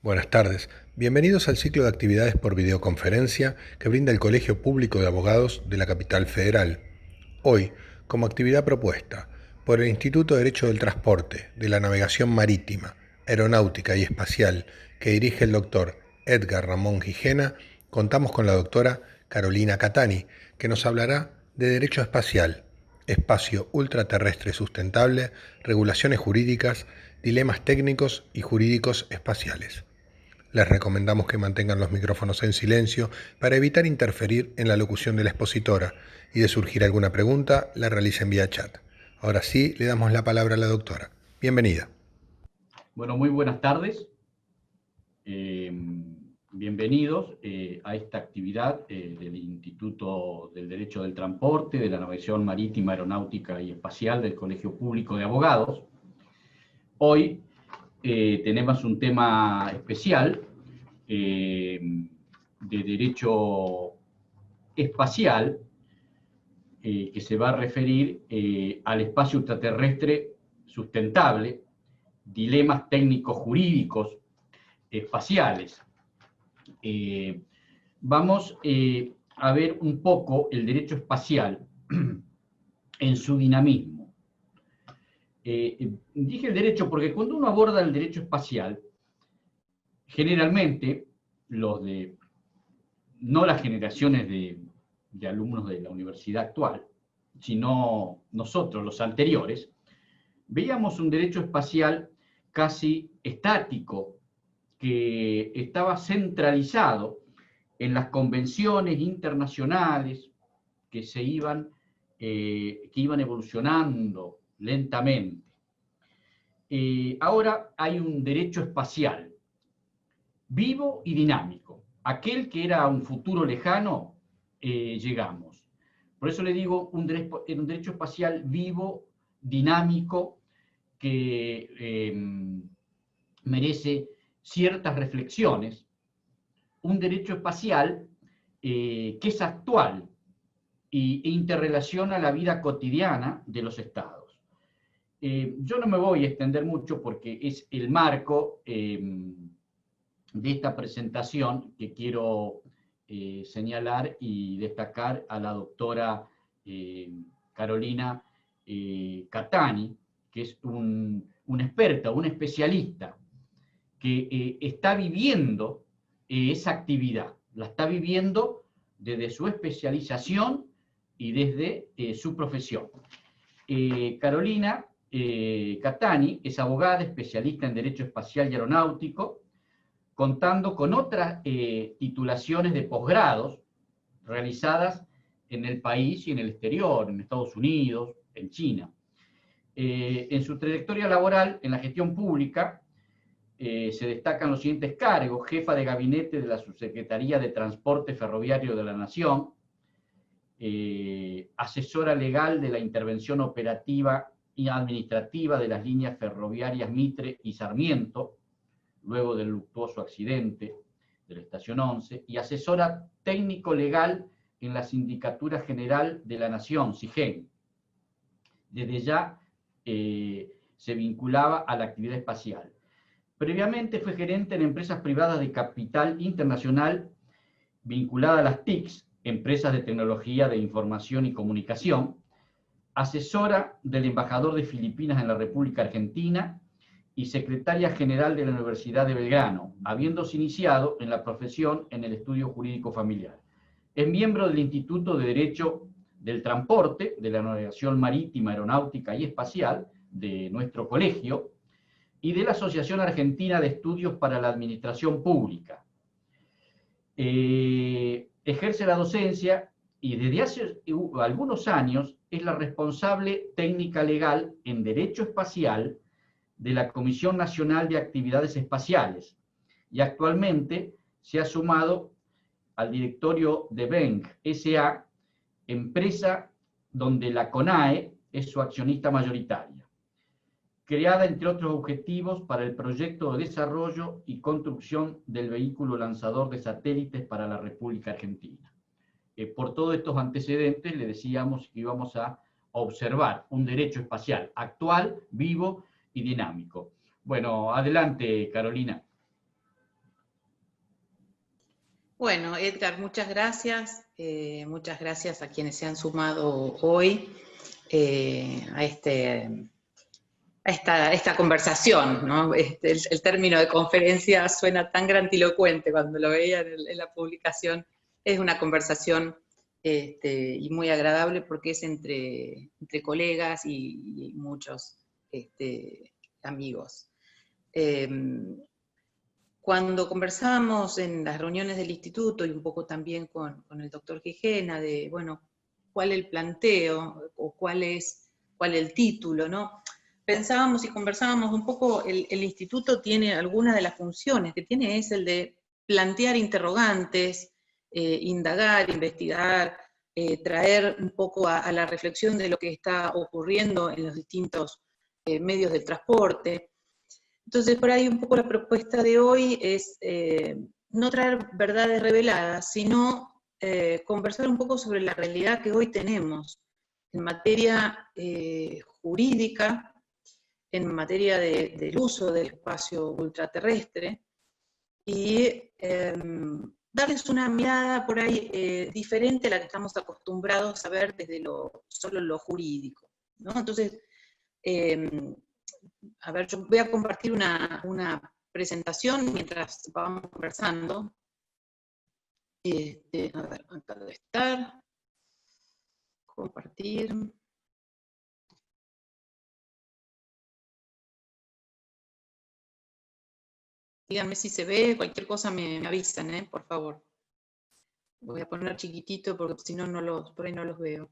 Buenas tardes. Bienvenidos al ciclo de actividades por videoconferencia que brinda el Colegio Público de Abogados de la Capital Federal. Hoy, como actividad propuesta por el Instituto de Derecho del Transporte, de la Navegación Marítima, Aeronáutica y Espacial, que dirige el doctor Edgar Ramón Gijena, contamos con la doctora Carolina Catani, que nos hablará de Derecho Espacial, Espacio Ultraterrestre Sustentable, Regulaciones Jurídicas, Dilemas Técnicos y Jurídicos Espaciales. Les recomendamos que mantengan los micrófonos en silencio para evitar interferir en la locución de la expositora y de surgir alguna pregunta, la realicen vía chat. Ahora sí, le damos la palabra a la doctora. Bienvenida. Bueno, muy buenas tardes. Bienvenidos a esta actividad del Instituto del Derecho del Transporte, de la Navegación Marítima, Aeronáutica y Espacial del Colegio Público de Abogados. Hoy tenemos un tema especial de derecho espacial que se va a referir al espacio ultraterrestre sustentable, dilemas técnicos jurídicos espaciales. Vamos a ver un poco el derecho espacial en su dinamismo. Dije el derecho porque cuando uno aborda el derecho espacial, generalmente no las generaciones de alumnos de la universidad actual, sino nosotros, los anteriores, veíamos un derecho espacial casi estático, que estaba centralizado en las convenciones internacionales que iban evolucionando lentamente. Ahora hay un derecho espacial vivo y dinámico. Aquel que era un futuro lejano, llegamos. Por eso le digo un derecho espacial vivo, dinámico, que merece ciertas reflexiones, un derecho espacial que es actual e interrelaciona la vida cotidiana de los estados. Yo no me voy a extender mucho porque es el marco de esta presentación que quiero señalar y destacar a la doctora Carolina Catani, que es una experta, un especialista que está viviendo esa actividad, la está viviendo desde su especialización y desde su profesión. Carolina Catani es abogada, especialista en Derecho Espacial y Aeronáutico, contando con otras titulaciones de posgrados realizadas en el país y en el exterior, en Estados Unidos, en China. En su trayectoria laboral en la gestión pública, se destacan los siguientes cargos: jefa de gabinete de la Subsecretaría de Transporte Ferroviario de la Nación, asesora legal de la intervención operativa y administrativa de las líneas ferroviarias Mitre y Sarmiento, luego del luctuoso accidente de la Estación 11, y asesora técnico legal en la Sindicatura General de la Nación, SIGEN. Desde ya se vinculaba a la actividad espacial. Previamente fue gerente en empresas privadas de capital internacional vinculada a las TICs, empresas de tecnología de información y comunicación, asesora del embajador de Filipinas en la República Argentina y secretaria general de la Universidad de Belgrano, habiéndose iniciado en la profesión en el estudio jurídico familiar. Es miembro del Instituto de Derecho del Transporte, de la Navegación Marítima, Aeronáutica y Espacial, de nuestro colegio, y de la Asociación Argentina de Estudios para la Administración Pública. Ejerce la docencia y desde hace algunos años es la responsable técnica legal en Derecho Espacial de la Comisión Nacional de Actividades Espaciales y actualmente se ha sumado al directorio de BENC S.A., empresa donde la CONAE es su accionista mayoritaria, creada entre otros objetivos para el proyecto de desarrollo y construcción del vehículo lanzador de satélites para la República Argentina. Por todos estos antecedentes le decíamos que íbamos a observar un derecho espacial actual, vivo y dinámico. Bueno, adelante, Carolina. Bueno, Edgar, muchas gracias a quienes se han sumado hoy a esta conversación, ¿no? El término de conferencia suena tan grandilocuente cuando lo veía en la publicación. Es una conversación y muy agradable porque es entre colegas y muchos amigos. Cuando conversábamos en las reuniones del instituto y un poco también con el doctor Gijena de, bueno, cuál el planteo o cuál el título, ¿no? Pensábamos y conversábamos un poco, el instituto tiene algunas de las funciones que tiene, es el de plantear interrogantes, indagar, investigar, traer un poco a la reflexión de lo que está ocurriendo en los distintos medios del transporte. Entonces, por ahí un poco la propuesta de hoy es no traer verdades reveladas, sino conversar un poco sobre la realidad que hoy tenemos en materia jurídica, en materia del uso del espacio ultraterrestre, y darles una mirada por ahí diferente a la que estamos acostumbrados a ver desde solo lo jurídico, ¿no? Entonces, a ver, yo voy a compartir una presentación mientras vamos conversando. A ver, acá debe estar. Compartir. Díganme si se ve, cualquier cosa me avisan, por favor. Voy a poner chiquitito porque si no, por ahí no los veo.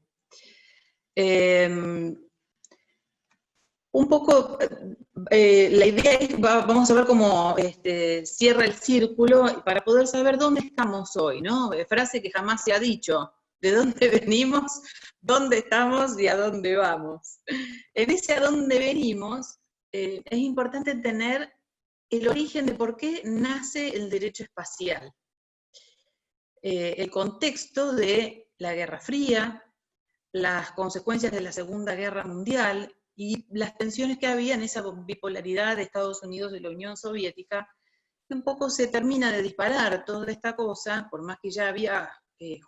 Un poco, la idea es, vamos a ver cómo cierra el círculo para poder saber dónde estamos hoy, ¿no? Frase que jamás se ha dicho, de dónde venimos, dónde estamos y a dónde vamos. En ese a dónde venimos, es importante tener el origen de por qué nace el derecho espacial. El contexto de la Guerra Fría, las consecuencias de la Segunda Guerra Mundial, y las tensiones que había en esa bipolaridad de Estados Unidos y la Unión Soviética, que un poco se termina de disparar toda esta cosa, por más que ya había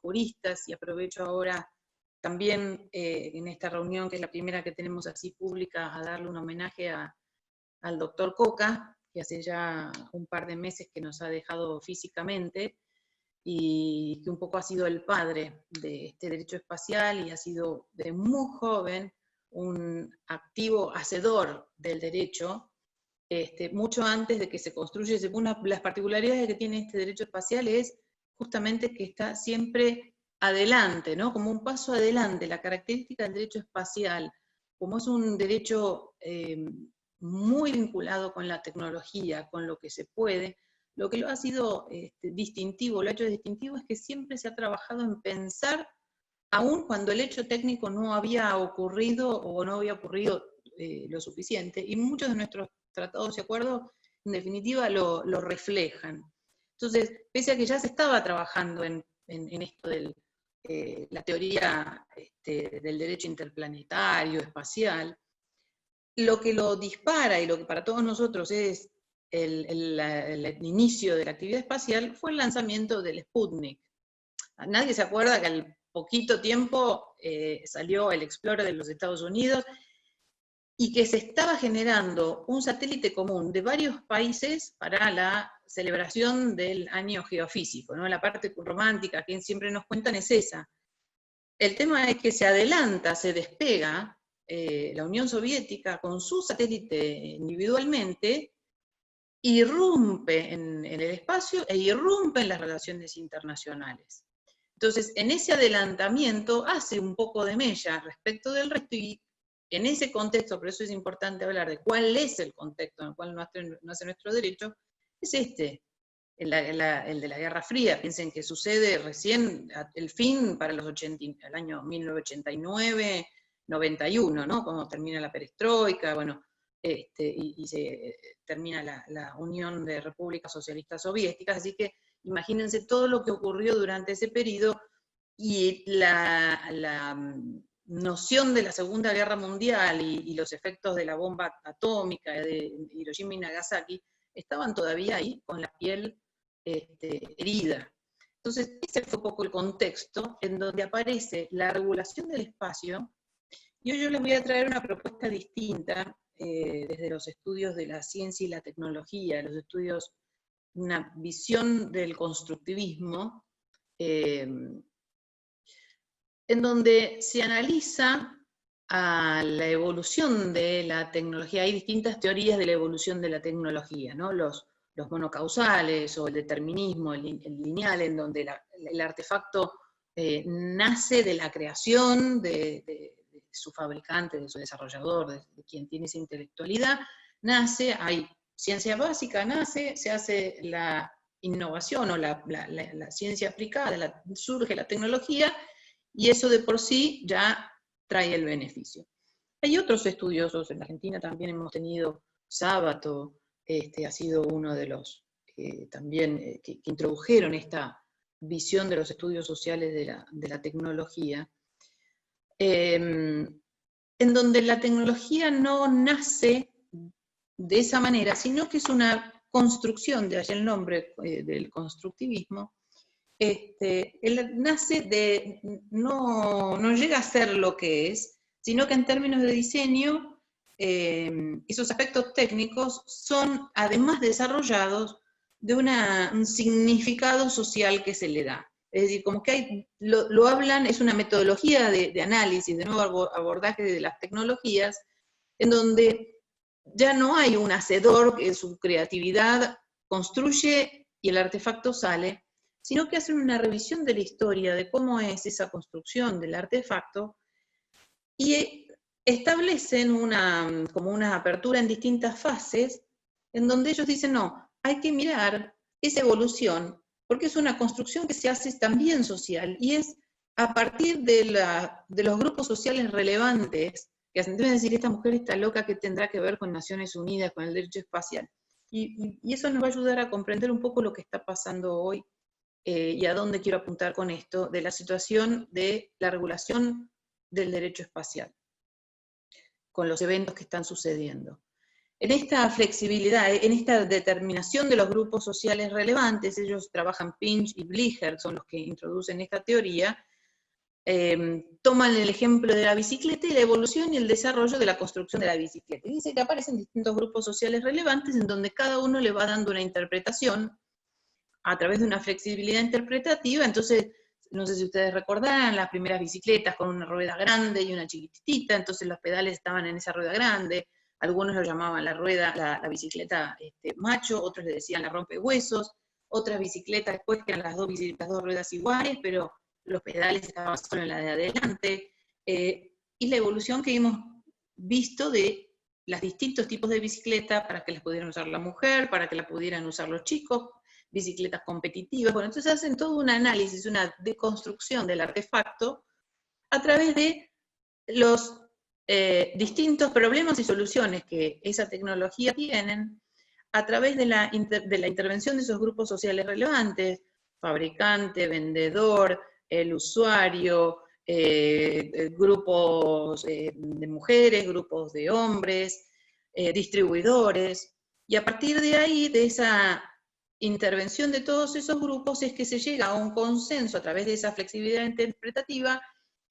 juristas, y aprovecho ahora también en esta reunión, que es la primera que tenemos así pública, a darle un homenaje al doctor Coca, que hace ya un par de meses que nos ha dejado físicamente, y que un poco ha sido el padre de este derecho espacial, y ha sido de muy joven un activo hacedor del derecho, mucho antes de que se construyese. Una de las particularidades que tiene este derecho espacial es justamente que está siempre adelante, ¿no? Como un paso adelante. La característica del derecho espacial, como es un derecho muy vinculado con la tecnología, con lo que se puede, lo que lo ha sido distintivo, lo ha hecho distintivo, es que siempre se ha trabajado en pensar, aun cuando el hecho técnico no había ocurrido o no había ocurrido lo suficiente, y muchos de nuestros tratados y acuerdos en definitiva lo reflejan. Entonces, pese a que ya se estaba trabajando en esto de la teoría del derecho interplanetario, espacial, lo que lo dispara y lo que para todos nosotros es el inicio de la actividad espacial fue el lanzamiento del Sputnik. Nadie se acuerda que al poquito tiempo salió el Explorer de los Estados Unidos, y que se estaba generando un satélite común de varios países para la celebración del año geofísico, ¿no? La parte romántica que siempre nos cuentan es esa. El tema es que se adelanta, se despega la Unión Soviética con su satélite individualmente, irrumpe en el espacio e irrumpe en las relaciones internacionales. Entonces, en ese adelantamiento hace un poco de mella respecto del resto, y en ese contexto, por eso es importante hablar de cuál es el contexto en el cual nace nuestro derecho, es el de la Guerra Fría. Piensen que sucede recién el fin para el año 1989, 91, ¿no? Cuando termina la perestroika, bueno, y se termina la Unión de Repúblicas Socialistas Soviéticas, así que imagínense todo lo que ocurrió durante ese periodo, y la noción de la Segunda Guerra Mundial y los efectos de la bomba atómica de Hiroshima y Nagasaki estaban todavía ahí con la piel herida. Entonces, ese fue un poco el contexto en donde aparece la regulación del espacio, y hoy yo les voy a traer una propuesta distinta desde los estudios de la ciencia y la tecnología, los estudios, una visión del constructivismo, en donde se analiza a la evolución de la tecnología. Hay distintas teorías de la evolución de la tecnología, ¿no? Los monocausales o el determinismo, el lineal, en donde el artefacto nace de la creación de su fabricante, de su desarrollador, de quien tiene esa intelectualidad, nace, hay ciencia básica, nace, se hace la innovación o la ciencia aplicada, surge la tecnología, y eso de por sí ya trae el beneficio. Hay otros estudiosos, en Argentina también hemos tenido Sábato, ha sido uno de los también que introdujeron esta visión de los estudios sociales de la tecnología, en donde la tecnología no nace de esa manera, sino que es una construcción, de ahí el nombre del constructivismo. Nace de, no llega a ser lo que es, sino que en términos de diseño, esos aspectos técnicos son además desarrollados de un significado social que se le da. Es decir, como que hay, lo hablan, es una metodología de análisis, de nuevo abordaje de las tecnologías, en donde ya no hay un hacedor que su creatividad construye y el artefacto sale, sino que hacen una revisión de la historia, de cómo es esa construcción del artefacto, y establecen como una apertura en distintas fases, en donde ellos dicen, no, hay que mirar esa evolución, porque es una construcción que se hace también social, y es a partir de los grupos sociales relevantes, que deben decir, esta mujer está loca, ¿qué tendrá que ver con Naciones Unidas, con el derecho espacial? Y eso nos va a ayudar a comprender un poco lo que está pasando hoy, y a dónde quiero apuntar con esto, de la situación de la regulación del derecho espacial, con los eventos que están sucediendo. En esta flexibilidad, en esta determinación de los grupos sociales relevantes, ellos trabajan, Pinch y Blicher, son los que introducen esta teoría, toman el ejemplo de la bicicleta y la evolución y el desarrollo de la construcción de la bicicleta. Y dice que aparecen distintos grupos sociales relevantes en donde cada uno le va dando una interpretación a través de una flexibilidad interpretativa. Entonces, no sé si ustedes recordarán, las primeras bicicletas con una rueda grande y una chiquitita, entonces los pedales estaban en esa rueda grande, algunos lo llamaban la bicicleta macho, otros le decían la rompehuesos, otras bicicletas después que eran las dos ruedas iguales, pero los pedales estaban solo en la de adelante, y la evolución que hemos visto de los distintos tipos de bicicleta para que las pudieran usar la mujer, para que las pudieran usar los chicos, bicicletas competitivas. Bueno, entonces hacen todo un análisis, una deconstrucción del artefacto a través de los distintos problemas y soluciones que esa tecnología tienen, a través de la intervención de esos grupos sociales relevantes, fabricante, vendedor, el usuario, grupos de mujeres, grupos de hombres, distribuidores, y a partir de ahí, de esa intervención de todos esos grupos, es que se llega a un consenso a través de esa flexibilidad interpretativa,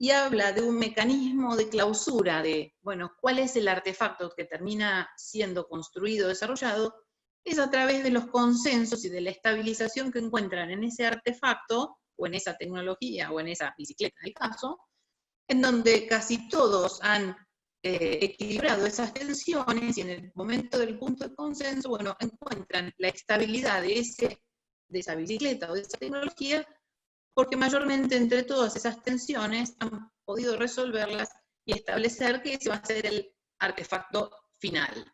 y habla de un mecanismo de clausura, de, bueno, ¿cuál es el artefacto que termina siendo construido, desarrollado? Es a través de los consensos y de la estabilización que encuentran en ese artefacto, o en esa tecnología, o en esa bicicleta en el caso, en donde casi todos han equilibrado esas tensiones, y en el momento del punto de consenso, bueno, encuentran la estabilidad de esa bicicleta o de esa tecnología, porque mayormente entre todas esas tensiones han podido resolverlas y establecer que ese va a ser el artefacto final.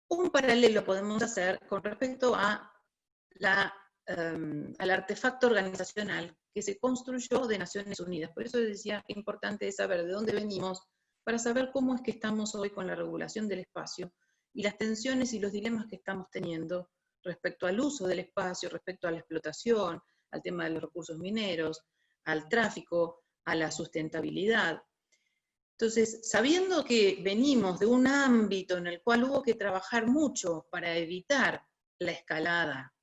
Un paralelo podemos hacer con respecto a al artefacto organizacional que se construyó de Naciones Unidas. Por eso decía que es importante saber de dónde venimos, para saber cómo es que estamos hoy con la regulación del espacio y las tensiones y los dilemas que estamos teniendo respecto al uso del espacio, respecto a la explotación, al tema de los recursos mineros, al tráfico, a la sustentabilidad. Entonces, sabiendo que venimos de un ámbito en el cual hubo que trabajar mucho para evitar la escalada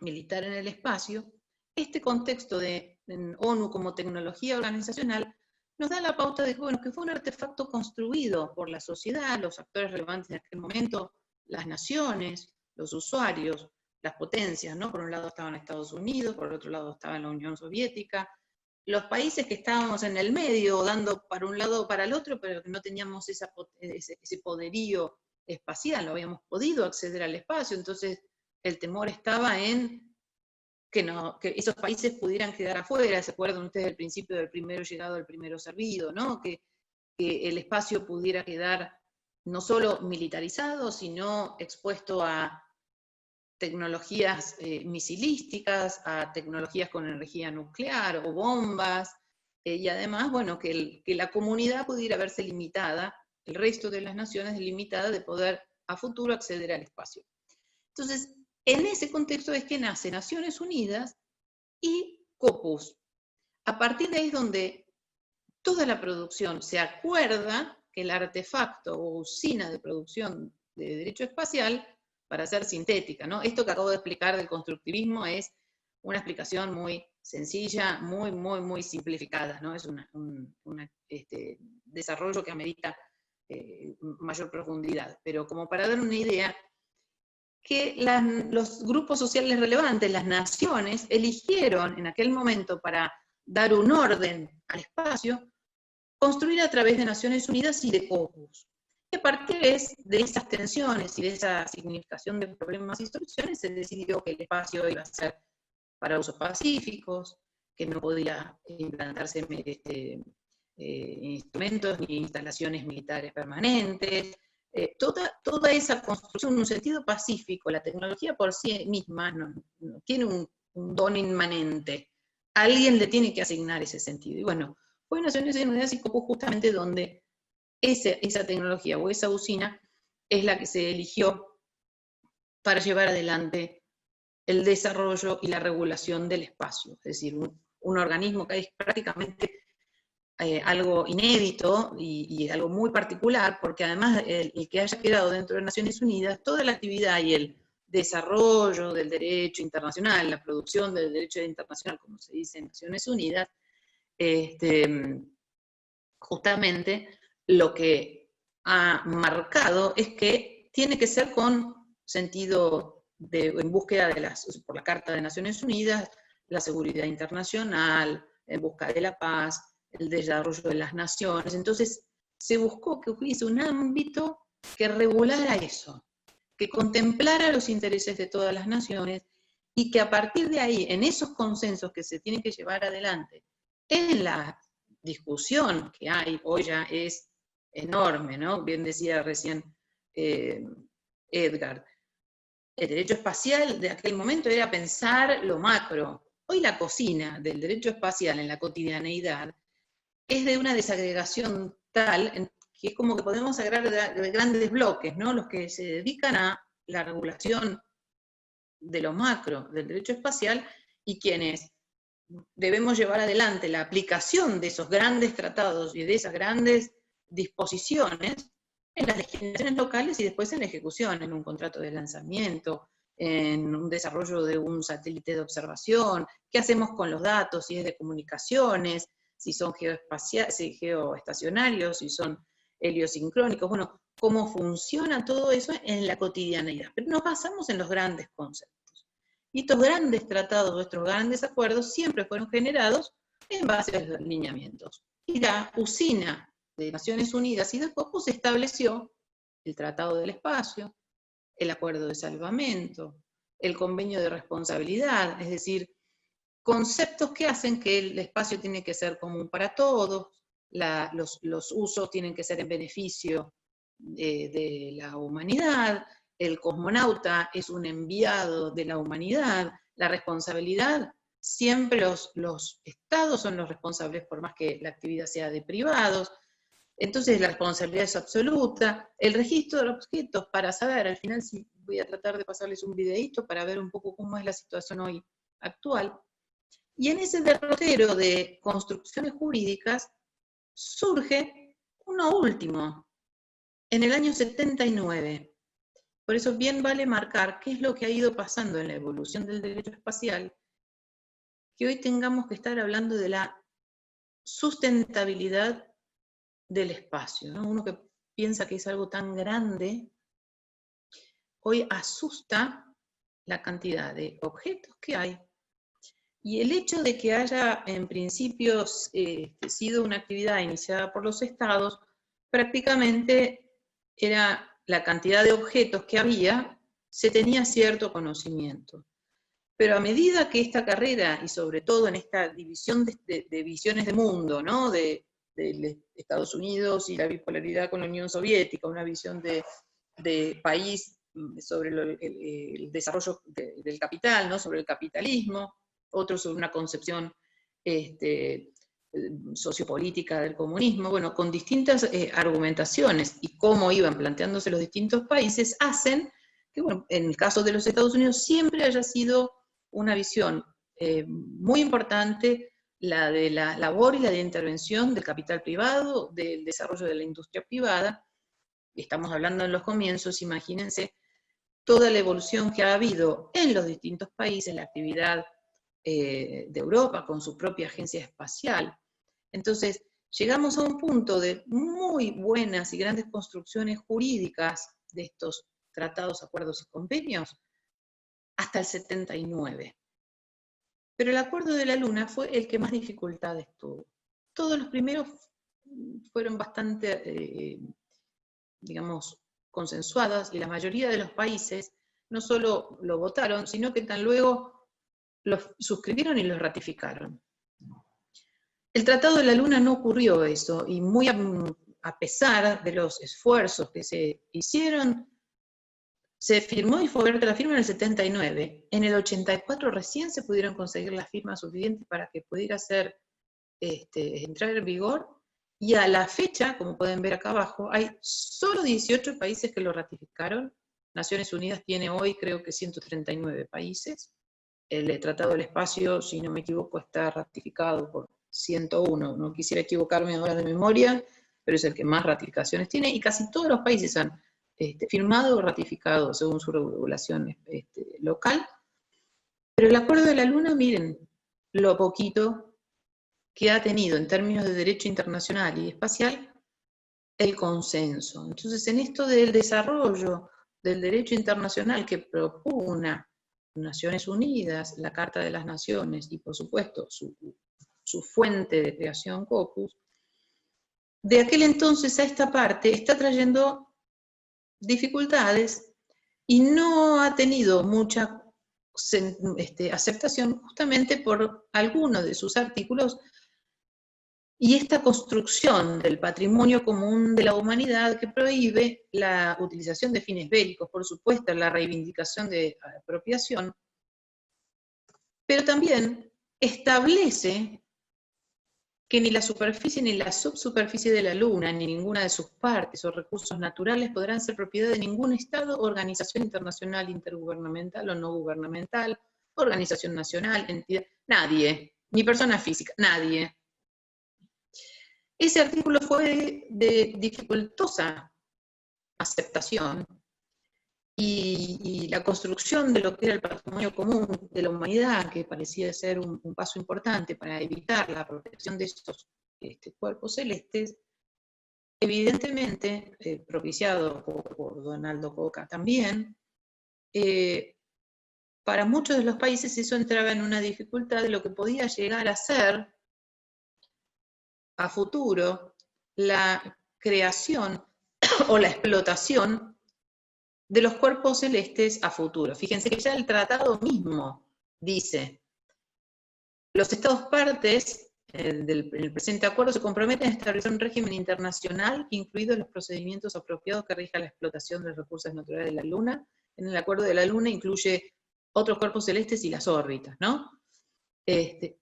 militar en el espacio, este contexto de ONU como tecnología organizacional nos da la pauta de bueno, que fue un artefacto construido por la sociedad, los actores relevantes en aquel momento, las naciones, los usuarios, las potencias, ¿no? Por un lado estaban Estados Unidos, por el otro lado estaba la Unión Soviética, los países que estábamos en el medio, dando para un lado o para el otro, pero que no teníamos ese poderío espacial, no habíamos podido acceder al espacio, entonces el temor estaba en que esos países pudieran quedar afuera. ¿Se acuerdan ustedes del principio del primero llegado, el primero servido? ¿No? Que el espacio pudiera quedar no solo militarizado, sino expuesto a tecnologías misilísticas, a tecnologías con energía nuclear o bombas, y además, bueno, que la comunidad pudiera verse limitada, el resto de las naciones limitada de poder a futuro acceder al espacio. Entonces, en ese contexto es que nace Naciones Unidas y Scopus. A partir de ahí es donde toda la producción se acuerda que el artefacto o usina de producción de derecho espacial, para ser sintética, ¿no? Esto que acabo de explicar del constructivismo es una explicación muy sencilla, muy simplificada, ¿no? Es un desarrollo que amerita mayor profundidad. Pero como para dar una idea, que los grupos sociales relevantes, las naciones, eligieron en aquel momento para dar un orden al espacio, construir a través de Naciones Unidas y de Scopus. Y a partir de esas tensiones y de esa significación de problemas y soluciones, se decidió que el espacio iba a ser para usos pacíficos, que no podía implantarse instrumentos ni instalaciones militares permanentes. Toda esa construcción en un sentido pacífico, la tecnología por sí misma no tiene un don inmanente. Alguien le tiene que asignar ese sentido. Y bueno, fue Naciones Unidas y Scopus justamente donde esa tecnología o esa usina es la que se eligió para llevar adelante el desarrollo y la regulación del espacio. Es decir, un organismo que es prácticamente algo inédito y algo muy particular, porque además el que haya quedado dentro de Naciones Unidas, toda la actividad y el desarrollo del derecho internacional, la producción del derecho internacional, como se dice en Naciones Unidas, justamente lo que ha marcado es que tiene que ser con sentido en búsqueda por la Carta de Naciones Unidas, la seguridad internacional, en busca de la paz, el desarrollo de las naciones. Entonces se buscó que hubiese un ámbito que regulara eso, que contemplara los intereses de todas las naciones y que a partir de ahí, en esos consensos que se tienen que llevar adelante, en la discusión que hay hoy ya es enorme, ¿no? Bien decía recién Edgar. El derecho espacial de aquel momento era pensar lo macro. Hoy la cocina del derecho espacial en la cotidianeidad es de una desagregación tal que es como que podemos agregar de grandes bloques, ¿no? Los que se dedican a la regulación de lo macro del derecho espacial y quienes debemos llevar adelante la aplicación de esos grandes tratados y de esas grandes disposiciones en las legislaciones locales y después en la ejecución, en un contrato de lanzamiento, en un desarrollo de un satélite de observación, qué hacemos con los datos, si es de comunicaciones, si son geoestacionarios, si son heliosincrónicos, bueno, cómo funciona todo eso en la cotidianeidad. Pero nos basamos en los grandes conceptos. Y estos grandes tratados, nuestros grandes acuerdos, siempre fueron generados en base a los lineamientos. Y la usina de Naciones Unidas y de Scopus estableció el Tratado del Espacio, el Acuerdo de Salvamento, el Convenio de Responsabilidad, es decir, conceptos que hacen que el espacio tiene que ser común para todos, los usos tienen que ser en beneficio de la humanidad, el cosmonauta es un enviado de la humanidad, la responsabilidad, siempre los estados son los responsables por más que la actividad sea de privados, entonces la responsabilidad es absoluta, el registro de los objetos para saber, al final sí, voy a tratar de pasarles un videíto para ver un poco cómo es la situación hoy actual, y en ese derrotero de construcciones jurídicas surge uno último, en el año 79, Por eso bien vale marcar qué es lo que ha ido pasando en la evolución del derecho espacial, que hoy tengamos que estar hablando de la sustentabilidad del espacio, ¿no? Uno que piensa que es algo tan grande, hoy asusta la cantidad de objetos que hay. Y el hecho de que haya en principio sido una actividad iniciada por los estados, prácticamente era la cantidad de objetos que había, se tenía cierto conocimiento. Pero a medida que esta carrera, y sobre todo en esta división de visiones de mundo, ¿no? de Estados Unidos y la bipolaridad con la Unión Soviética, una visión de país sobre el desarrollo del capital, ¿no? Sobre el capitalismo, otros sobre una concepción sociopolítica del comunismo, bueno, con distintas argumentaciones y cómo iban planteándose los distintos países, hacen que, bueno, en el caso de los Estados Unidos siempre haya sido una visión muy importante la de la labor y la de intervención del capital privado, del desarrollo de la industria privada. Estamos hablando en los comienzos, imagínense toda la evolución que ha habido en los distintos países, la actividad de Europa con su propia agencia espacial. Entonces, llegamos a un punto de muy buenas y grandes construcciones jurídicas de estos tratados, acuerdos y convenios hasta el 79. Pero el Acuerdo de la Luna fue el que más dificultades tuvo. Todos los primeros fueron bastante, digamos, consensuadas, y la mayoría de los países no solo lo votaron, sino que tan luego los suscribieron y los ratificaron. El Tratado de la Luna no ocurrió eso, y muy a pesar de los esfuerzos que se hicieron, se firmó y fue abierta la firma en el 79. En el 84 recién se pudieron conseguir las firmas suficientes para que pudiera entrar en vigor, y a la fecha, como pueden ver acá abajo, hay solo 18 países que lo ratificaron. Naciones Unidas tiene hoy, creo que 139 países. El Tratado del Espacio, si no me equivoco, está ratificado por 101. No quisiera equivocarme ahora de memoria, pero es el que más ratificaciones tiene, y casi todos los países han firmado o ratificado según su regulación local. Pero el Acuerdo de la Luna, miren lo poquito que ha tenido en términos de derecho internacional y espacial el consenso. Entonces, en esto del desarrollo del derecho internacional que propugna Naciones Unidas, la Carta de las Naciones y, por supuesto, su fuente de creación Scopus, de aquel entonces a esta parte está trayendo dificultades y no ha tenido mucha aceptación justamente por algunos de sus artículos, y esta construcción del patrimonio común de la humanidad que prohíbe la utilización de fines bélicos, por supuesto, la reivindicación de apropiación, pero también establece que ni la superficie ni la subsuperficie de la Luna, ni ninguna de sus partes o recursos naturales podrán ser propiedad de ningún Estado, organización internacional, intergubernamental o no gubernamental, organización nacional, entidad, nadie, ni persona física, nadie. Ese artículo fue de dificultosa aceptación, y la construcción de lo que era el patrimonio común de la humanidad, que parecía ser un paso importante para evitar la protección de estos cuerpos celestes, evidentemente, propiciado por Donaldo Coca también, para muchos de los países eso entraba en una dificultad de lo que podía llegar a ser a futuro la creación o la explotación de los cuerpos celestes a futuro. Fíjense que ya el tratado mismo dice: los estados partes en el presente acuerdo se comprometen a establecer un régimen internacional, incluidos los procedimientos apropiados que rija la explotación de los recursos naturales de la Luna. En el Acuerdo de la Luna incluye otros cuerpos celestes y las órbitas, ¿no?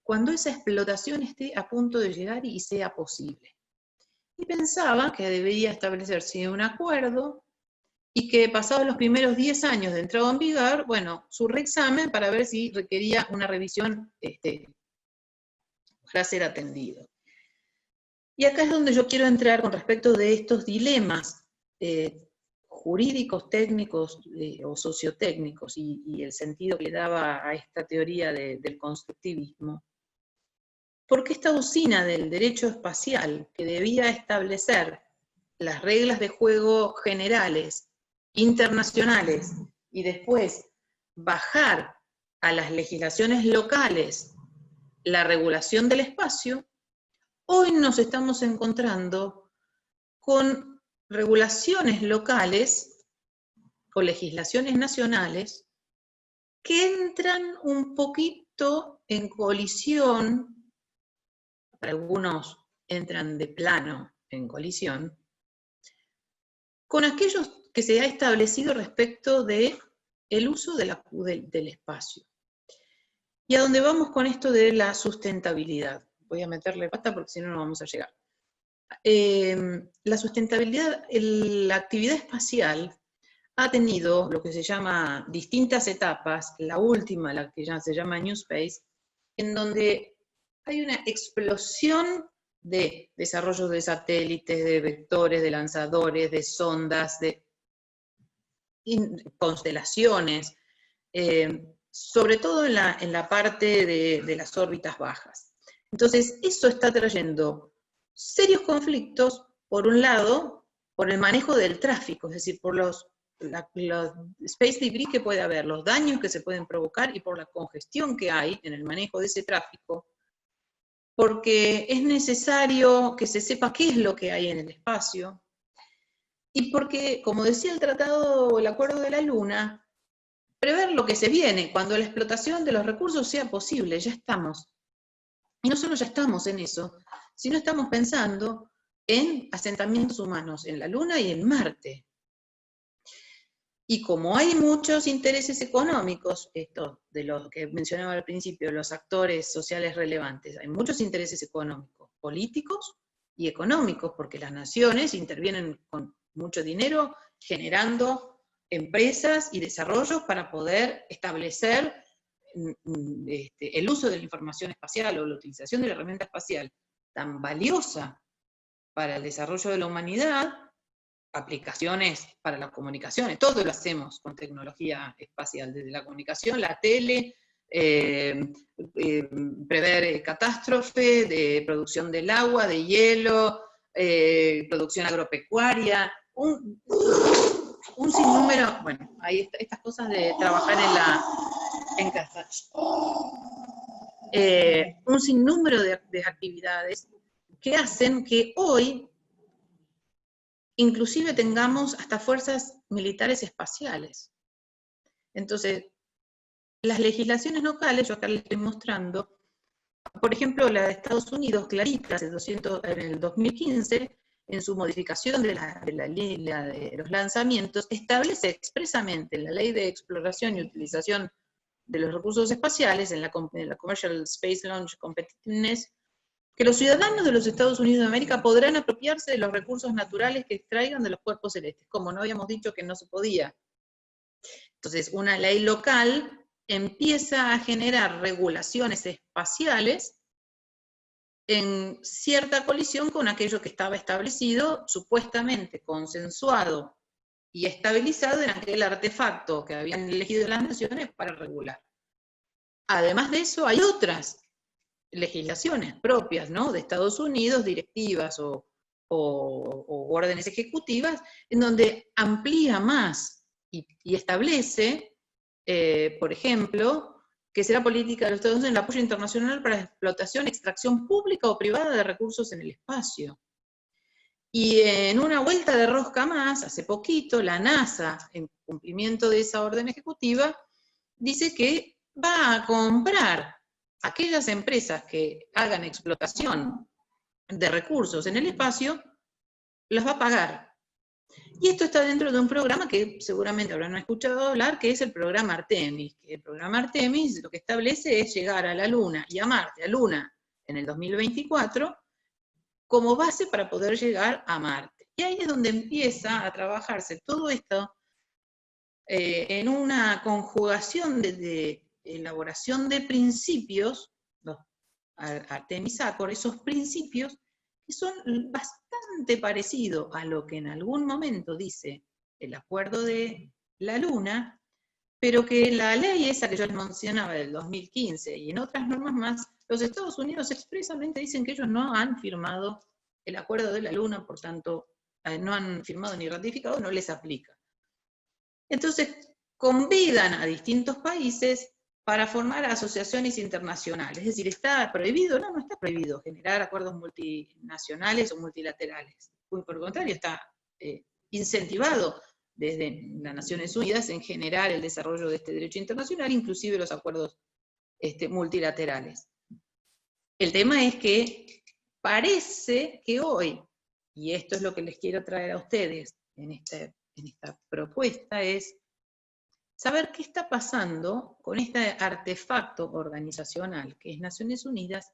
Cuando esa explotación esté a punto de llegar y sea posible. Y pensaba que debería establecerse un acuerdo, y que pasados los primeros 10 años de entrada en vigor, bueno, su reexamen para ver si requería una revisión para ser atendido. Y acá es donde yo quiero entrar con respecto de estos dilemas jurídicos, técnicos o sociotécnicos y el sentido que le daba a esta teoría del constructivismo, porque esta usina del derecho espacial que debía establecer las reglas de juego generales, internacionales, y después bajar a las legislaciones locales la regulación del espacio, hoy nos estamos encontrando con regulaciones locales o legislaciones nacionales que entran un poquito en colisión, para algunos entran de plano en colisión, con aquellos que se ha establecido respecto del uso del espacio. Y a dónde vamos con esto de la sustentabilidad. Voy a meterle pata porque si no, no vamos a llegar. La sustentabilidad, la actividad espacial ha tenido lo que se llama distintas etapas, la última, la que ya se llama New Space, en donde hay una explosión de desarrollo de satélites, de vectores, de lanzadores, de sondas, de constelaciones, sobre todo en la parte de las órbitas bajas. Entonces, eso está trayendo serios conflictos, por un lado, por el manejo del tráfico, es decir, por los space debris que puede haber, los daños que se pueden provocar y por la congestión que hay en el manejo de ese tráfico, porque es necesario que se sepa qué es lo que hay en el espacio, y porque, como decía el tratado, el Acuerdo de la Luna, prever lo que se viene, cuando la explotación de los recursos sea posible, ya estamos. Y no solo ya estamos en eso, sino estamos pensando en asentamientos humanos en la Luna y en Marte. Y como hay muchos intereses económicos, esto de los que mencionaba al principio, los actores sociales relevantes, hay muchos intereses económicos, políticos y económicos, porque las naciones intervienen con mucho dinero generando empresas y desarrollos para poder establecer el uso de la información espacial o la utilización de la herramienta espacial tan valiosa para el desarrollo de la humanidad, aplicaciones para las comunicaciones, todo lo hacemos con tecnología espacial, desde la comunicación, la tele, prever catástrofe, de producción del agua, de hielo, producción agropecuaria, un sinnúmero, bueno, hay estas cosas de trabajar en casa. Un sinnúmero de actividades que hacen que hoy inclusive tengamos hasta fuerzas militares espaciales. Entonces, las legislaciones locales, yo acá les estoy mostrando, por ejemplo, la de Estados Unidos, clarita, en el 2015, en su modificación de la ley de los lanzamientos, establece expresamente en la ley de exploración y utilización de los recursos espaciales, en la Commercial Space Launch Competitiveness, que los ciudadanos de los Estados Unidos de América podrán apropiarse de los recursos naturales que extraigan de los cuerpos celestes, como no habíamos dicho que no se podía. Entonces, una ley local empieza a generar regulaciones espaciales en cierta colisión con aquello que estaba establecido, supuestamente consensuado y estabilizado en aquel artefacto que habían elegido las naciones para regular. Además de eso, hay otras legislaciones propias, ¿no?, de Estados Unidos, directivas o órdenes ejecutivas, en donde amplía más y establece, por ejemplo, que será política de los Estados Unidos el apoyo internacional para la explotación, extracción pública o privada de recursos en el espacio. Y en una vuelta de rosca más, hace poquito, la NASA, en cumplimiento de esa orden ejecutiva, dice que va a comprar aquellas empresas que hagan explotación de recursos en el espacio, las va a pagar. Y esto está dentro de un programa que seguramente habrán escuchado hablar, que es el programa Artemis. El programa Artemis lo que establece es llegar a la Luna y a Marte, a Luna, en el 2024, como base para poder llegar a Marte. Y ahí es donde empieza a trabajarse todo esto en una conjugación de elaboración de principios, los Artemis Accord, esos principios que son bastante parecidos a lo que en algún momento dice el acuerdo de la Luna, pero que la ley esa que yo les mencionaba del 2015 y en otras normas más, los Estados Unidos expresamente dicen que ellos no han firmado el acuerdo de la Luna, por tanto, no han firmado ni ratificado, no les aplica. Entonces, convidan a distintos países para formar asociaciones internacionales. Es decir, ¿está prohibido? No, no está prohibido generar acuerdos multinacionales o multilaterales. Por el contrario, está incentivado desde las Naciones Unidas en generar el desarrollo de este derecho internacional, inclusive los acuerdos multilaterales. El tema es que parece que hoy, y esto es lo que les quiero traer a ustedes en esta propuesta, es saber qué está pasando con este artefacto organizacional que es Naciones Unidas,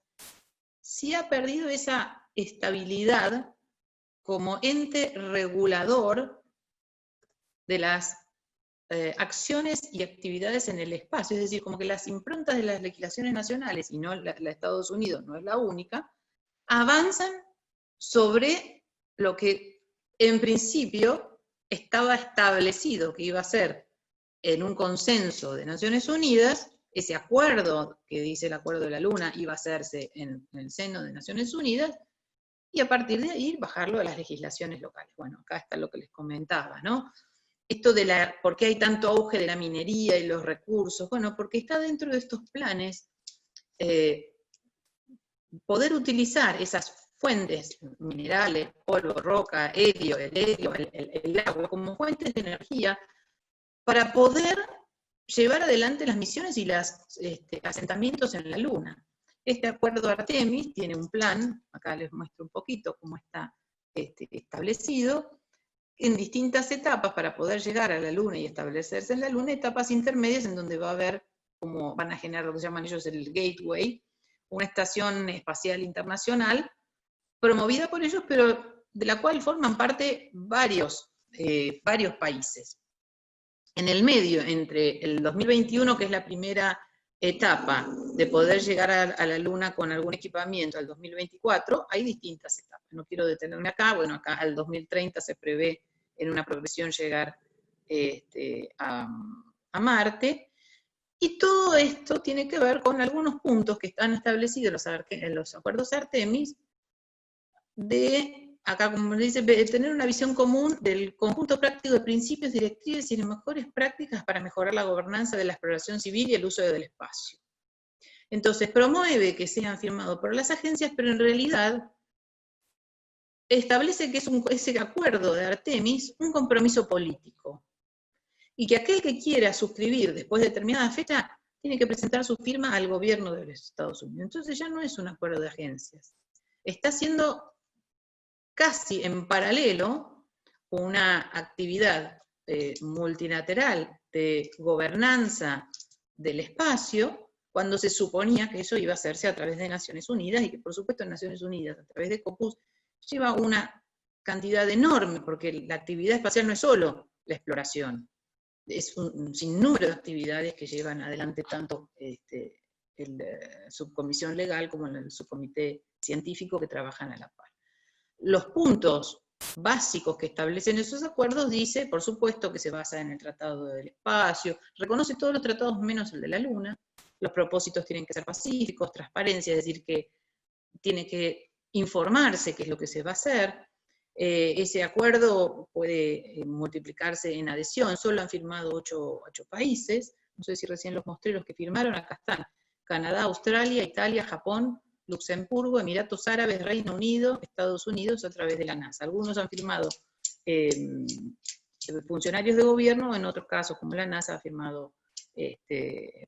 si ha perdido esa estabilidad como ente regulador de las acciones y actividades en el espacio, es decir, como que las improntas de las legislaciones nacionales, y no la de Estados Unidos no es la única, avanzan sobre lo que en principio estaba establecido que iba a ser en un consenso de Naciones Unidas. Ese acuerdo, que dice el Acuerdo de la Luna, iba a hacerse en el seno de Naciones Unidas, y a partir de ahí bajarlo a las legislaciones locales. Bueno, acá está lo que les comentaba, ¿no? Esto de ¿por qué hay tanto auge de la minería y los recursos? Bueno, porque está dentro de estos planes poder utilizar esas fuentes minerales, polvo, roca, helio, el agua, como fuentes de energía, para poder llevar adelante las misiones y los asentamientos en la Luna. Este acuerdo Artemis tiene un plan, acá les muestro un poquito cómo está establecido, en distintas etapas para poder llegar a la Luna y establecerse en la Luna, etapas intermedias en donde va a haber, como van a generar lo que llaman ellos el Gateway, una estación espacial internacional, promovida por ellos, pero de la cual forman parte varios países. En el medio, entre el 2021, que es la primera etapa de poder llegar a la Luna con algún equipamiento, al 2024, hay distintas etapas. No quiero detenerme acá, bueno, acá al 2030 se prevé en una progresión llegar a Marte, y todo esto tiene que ver con algunos puntos que están establecidos en los acuerdos Artemis, acá como dice, tener una visión común del conjunto práctico de principios, directrices y de mejores prácticas para mejorar la gobernanza de la exploración civil y el uso del espacio. Entonces promueve que sean firmados por las agencias, pero en realidad establece que es ese acuerdo de Artemis un compromiso político, y que aquel que quiera suscribir después de determinada fecha tiene que presentar su firma al gobierno de los Estados Unidos. Entonces ya no es un acuerdo de agencias. Está haciendo casi en paralelo una actividad multilateral de gobernanza del espacio, cuando se suponía que eso iba a hacerse a través de Naciones Unidas, y que por supuesto Naciones Unidas, a través de COPUS, lleva una cantidad enorme, porque la actividad espacial no es solo la exploración, es un sinnúmero de actividades que llevan adelante tanto la subcomisión legal como el subcomité científico que trabajan a la par. Los puntos básicos que establecen esos acuerdos dice, por supuesto, que se basa en el Tratado del Espacio, reconoce todos los tratados menos el de la Luna, los propósitos tienen que ser pacíficos, transparencia, es decir, que tiene que informarse qué es lo que se va a hacer. Ese acuerdo puede multiplicarse en adhesión, solo han firmado 8 países, no sé si recién los mostré los que firmaron, acá están: Canadá, Australia, Italia, Japón, Luxemburgo, Emiratos Árabes, Reino Unido, Estados Unidos a través de la NASA. Algunos han firmado funcionarios de gobierno, en otros casos, como la NASA, ha firmado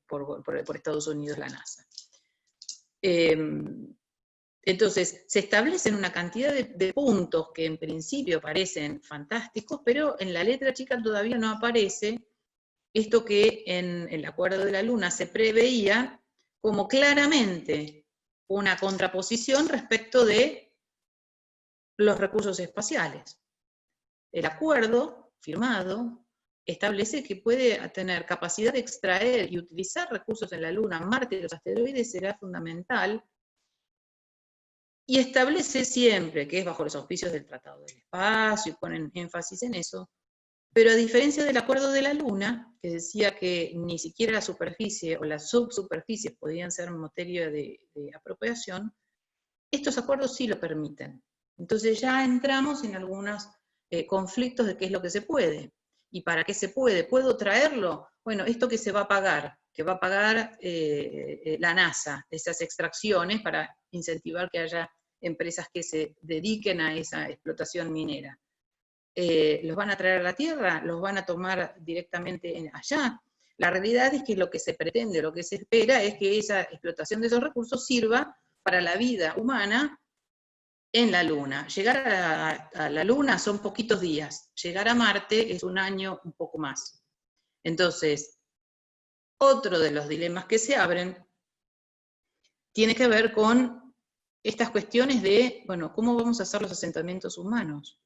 por Estados Unidos la NASA. Entonces, se establecen una cantidad de puntos que en principio parecen fantásticos, pero en la letra chica todavía no aparece esto que en el Acuerdo de la Luna se preveía como claramente una contraposición respecto de los recursos espaciales. El acuerdo firmado establece que puede tener capacidad de extraer y utilizar recursos en la Luna, Marte y los asteroides será fundamental, y establece siempre que es bajo los auspicios del Tratado del Espacio, y ponen énfasis en eso, Pero a diferencia del acuerdo de la Luna, que decía que ni siquiera la superficie o las subsuperficies podían ser materia de apropiación, estos acuerdos sí lo permiten. Entonces ya entramos en algunos conflictos de qué es lo que se puede. ¿Y para qué se puede? ¿Puedo traerlo? Bueno, esto que se va a pagar, que va a pagar la NASA, esas extracciones para incentivar que haya empresas que se dediquen a esa explotación minera. ¿Los van a traer a la Tierra? ¿Los van a tomar directamente allá? La realidad es que lo que se pretende, lo que se espera es que esa explotación de esos recursos sirva para la vida humana en la Luna. Llegar a la Luna son poquitos días, llegar a Marte es un año, un poco más. Entonces, otro de los dilemas que se abren tiene que ver con estas cuestiones de, bueno, ¿cómo vamos a hacer los asentamientos humanos?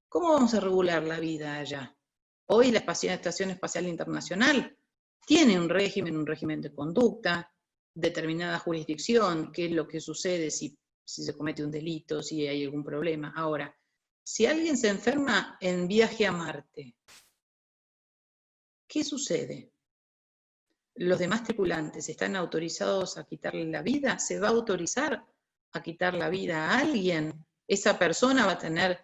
¿Cómo vamos a regular la vida allá? Hoy la Estación Espacial Internacional tiene un régimen de conducta, determinada jurisdicción, qué es lo que sucede si se comete un delito, si hay algún problema. Ahora, si alguien se enferma en viaje a Marte, ¿qué sucede? ¿Los demás tripulantes están autorizados a quitarle la vida? ¿Se va a autorizar a quitar la vida a alguien? ¿Esa persona va a tener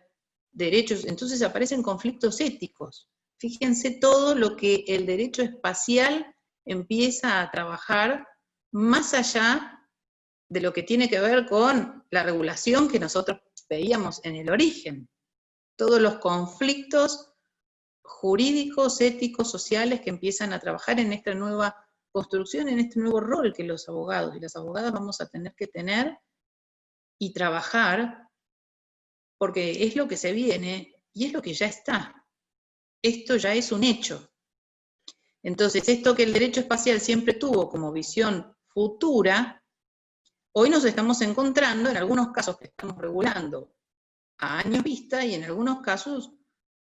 derechos? Entonces aparecen conflictos éticos. Fíjense todo lo que el derecho espacial empieza a trabajar más allá de lo que tiene que ver con la regulación que nosotros veíamos en el origen. Todos los conflictos jurídicos, éticos, sociales que empiezan a trabajar en esta nueva construcción, en este nuevo rol que los abogados y las abogadas vamos a tener que tener y trabajar, porque es lo que se viene y es lo que ya está. Esto ya es un hecho. Entonces, esto que el derecho espacial siempre tuvo como visión futura, hoy nos estamos encontrando en algunos casos que estamos regulando a años vista y en algunos casos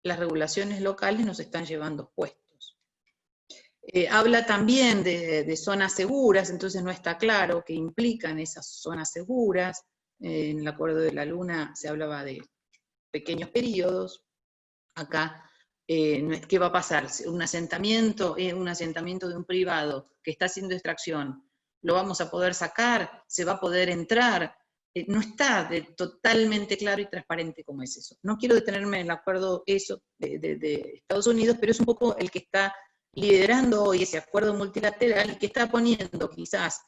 las regulaciones locales nos están llevando puestos. Habla también de zonas seguras, entonces no está claro qué implican esas zonas seguras. En el acuerdo de la Luna se hablaba de pequeños periodos. Acá, ¿qué va a pasar? Un asentamiento de un privado que está haciendo extracción, ¿lo vamos a poder sacar? ¿Se va a poder entrar? No está totalmente claro y transparente como es eso. No quiero detenerme en el acuerdo de Estados Unidos, pero es un poco el que está liderando hoy ese acuerdo multilateral y que está poniendo quizás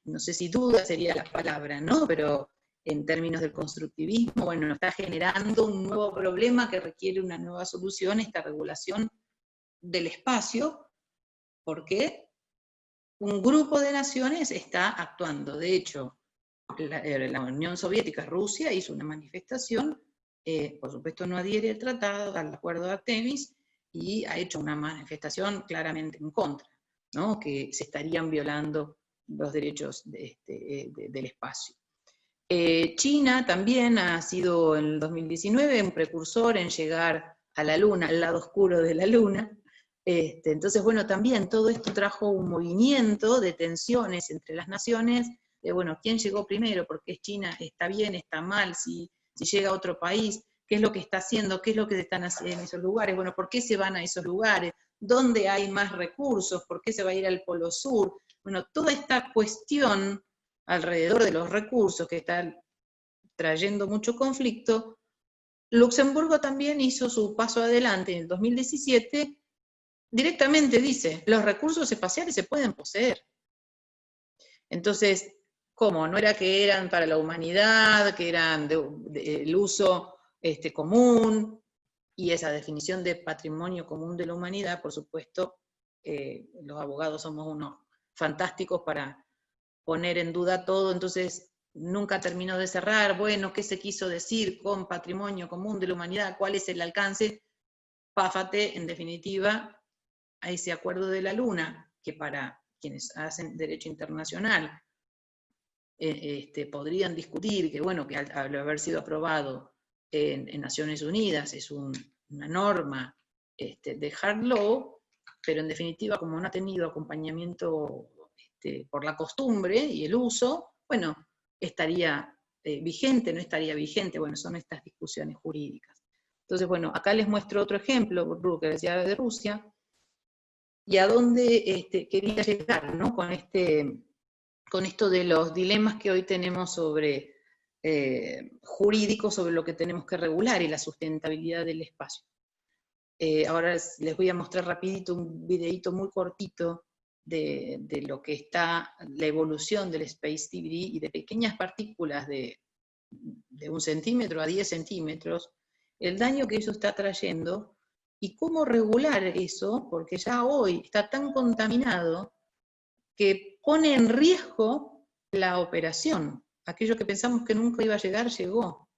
no sé si duda sería la palabra, ¿no? Pero en términos del constructivismo, bueno, está generando un nuevo problema que requiere una nueva solución, esta regulación del espacio, porque un grupo de naciones está actuando. De hecho, la Unión Soviética, Rusia, hizo una manifestación, por supuesto no adhiere al tratado, al acuerdo de Artemis, y ha hecho una manifestación claramente en contra, ¿no? Que se estarían violando los derechos del espacio. China también ha sido en el 2019 un precursor en llegar a la Luna, al lado oscuro de la Luna. Entonces, bueno, también todo esto trajo un movimiento de tensiones entre las naciones, de, bueno, ¿quién llegó primero? ¿Por qué China está bien, está mal? Si llega a otro país, ¿qué es lo que está haciendo? ¿Qué es lo que están haciendo en esos lugares? Bueno, ¿por qué se van a esos lugares? ¿Dónde hay más recursos? ¿Por qué se va a ir al Polo Sur? Bueno, toda esta cuestión alrededor de los recursos que están trayendo mucho conflicto, Luxemburgo también hizo su paso adelante en el 2017, directamente dice, los recursos espaciales se pueden poseer. Entonces, ¿cómo? No era que eran para la humanidad, que eran el uso común, y esa definición de patrimonio común de la humanidad, por supuesto, los abogados somos unos fantásticos para poner en duda todo, entonces nunca terminó de cerrar, bueno, ¿qué se quiso decir con patrimonio común de la humanidad? ¿Cuál es el alcance? Páfate, en definitiva, a ese acuerdo de la Luna, que para quienes hacen derecho internacional podrían discutir que, bueno, que al haber sido aprobado en Naciones Unidas es una norma de hard law, pero en definitiva, como no ha tenido acompañamiento por la costumbre y el uso, bueno, estaría vigente, no estaría vigente, bueno, son estas discusiones jurídicas. Entonces, bueno, acá les muestro otro ejemplo, Brucker decía de Rusia, y a dónde quería llegar, ¿no? Con esto de los dilemas que hoy tenemos sobre jurídicos, sobre lo que tenemos que regular y la sustentabilidad del espacio. Ahora les voy a mostrar rapidito un videito muy cortito de lo que está la evolución del space debris y de pequeñas partículas de 1 centímetro a 10 centímetros, el daño que eso está trayendo y cómo regular eso, porque ya hoy está tan contaminado que pone en riesgo la operación. Aquello que pensamos que nunca iba a llegar, llegó.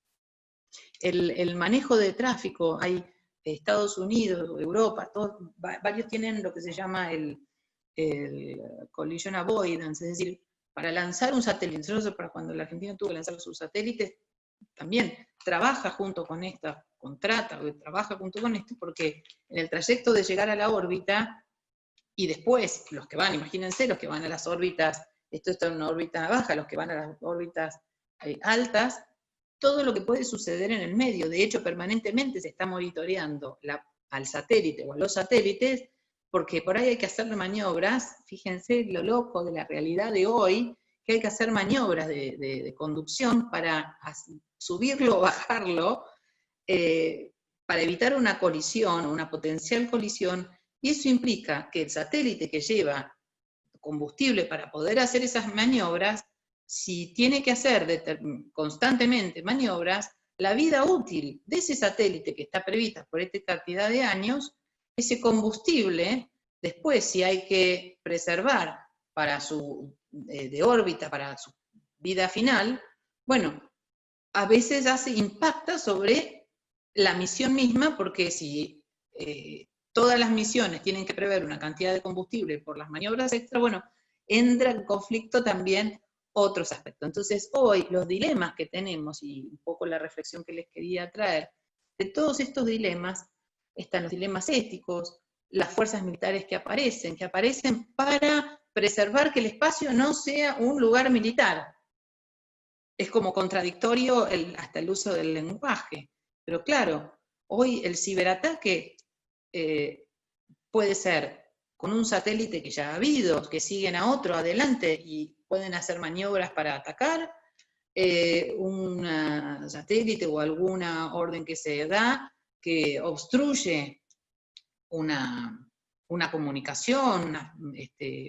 El manejo de tráfico, hay Estados Unidos, Europa, varios tienen lo que se llama el collision avoidance, es decir, para lanzar un satélite. Nosotros, para cuando la Argentina tuvo que lanzar sus satélites, también trabaja junto con esta, trabaja junto con esto, porque en el trayecto de llegar a la órbita, y después los que van, imagínense, los que van a las órbitas, esto está en una órbita baja, los que van a las órbitas altas, todo lo que puede suceder en el medio. De hecho, permanentemente se está monitoreando al satélite o a los satélites, porque por ahí hay que hacer maniobras, fíjense lo loco de la realidad de hoy, que hay que hacer maniobras de conducción para subirlo o bajarlo, para evitar una colisión, una potencial colisión, y eso implica que el satélite que lleva combustible para poder hacer esas maniobras, si tiene que hacer constantemente maniobras, la vida útil de ese satélite que está prevista por esta cantidad de años, ese combustible, después si hay que preservar para de órbita, para su vida final, bueno, a veces impacta sobre la misión misma, porque si todas las misiones tienen que prever una cantidad de combustible por las maniobras extra, bueno, entra en conflicto también otros aspectos. Entonces, hoy los dilemas que tenemos, y un poco la reflexión que les quería traer, de todos estos dilemas, están los dilemas éticos, las fuerzas militares que aparecen para preservar que el espacio no sea un lugar militar. Es como contradictorio hasta el uso del lenguaje. Pero claro, hoy el ciberataque puede ser con un satélite que ya ha habido, que siguen a otro adelante y pueden hacer maniobras para atacar, un satélite o alguna orden que se da que obstruye una comunicación,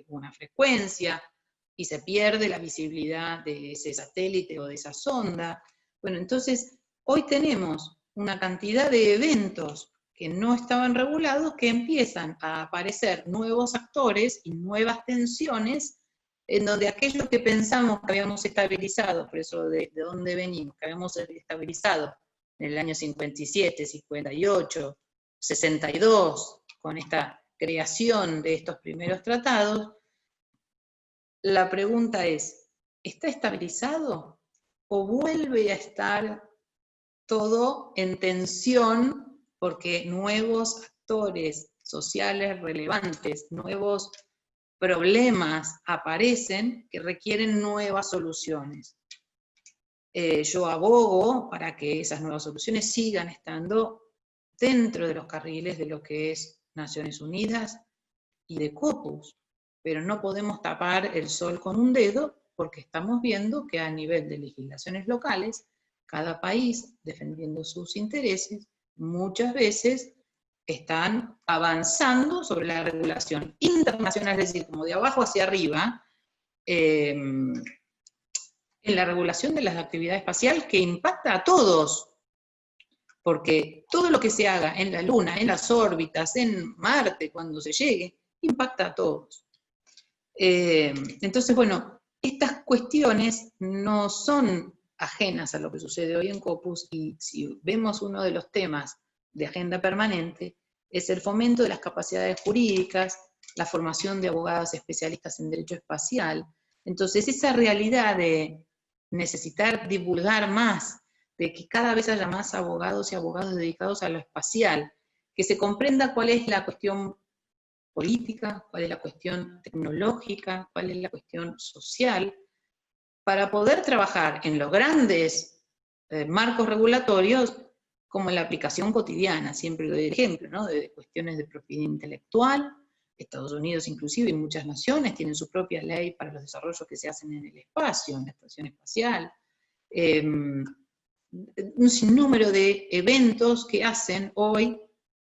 una frecuencia, y se pierde la visibilidad de ese satélite o de esa sonda. Bueno, entonces, hoy tenemos una cantidad de eventos que no estaban regulados, que empiezan a aparecer nuevos actores y nuevas tensiones, en donde aquello que pensamos que habíamos estabilizado, por eso de dónde venimos, que habíamos estabilizado en el año 57, 58, 62, con esta creación de estos primeros tratados, la pregunta es, ¿está estabilizado o vuelve a estar todo en tensión porque nuevos actores sociales relevantes, nuevos problemas aparecen que requieren nuevas soluciones? Yo abogo para que esas nuevas soluciones sigan estando dentro de los carriles de lo que es Naciones Unidas y de Scopus, pero no podemos tapar el sol con un dedo, porque estamos viendo que a nivel de legislaciones locales, cada país, defendiendo sus intereses, muchas veces están avanzando sobre la regulación internacional, es decir, como de abajo hacia arriba, en la regulación de la actividad espacial, que impacta a todos, porque todo lo que se haga en la Luna, en las órbitas, en Marte, cuando se llegue, impacta a todos. Entonces, bueno, estas cuestiones no son ajenas a lo que sucede hoy en Scopus, y si vemos uno de los temas de agenda permanente, es el fomento de las capacidades jurídicas, la formación de abogados especialistas en derecho espacial. Entonces, esa realidad de necesitar divulgar más, de que cada vez haya más abogados y abogadas dedicados a lo espacial, que se comprenda cuál es la cuestión política, cuál es la cuestión tecnológica, cuál es la cuestión social, para poder trabajar en los grandes marcos regulatorios como en la aplicación cotidiana, siempre doy el ejemplo, ¿no? De cuestiones de propiedad intelectual. Estados Unidos inclusive y muchas naciones tienen su propia ley para los desarrollos que se hacen en el espacio, en la estación espacial. Un sinnúmero de eventos que hacen hoy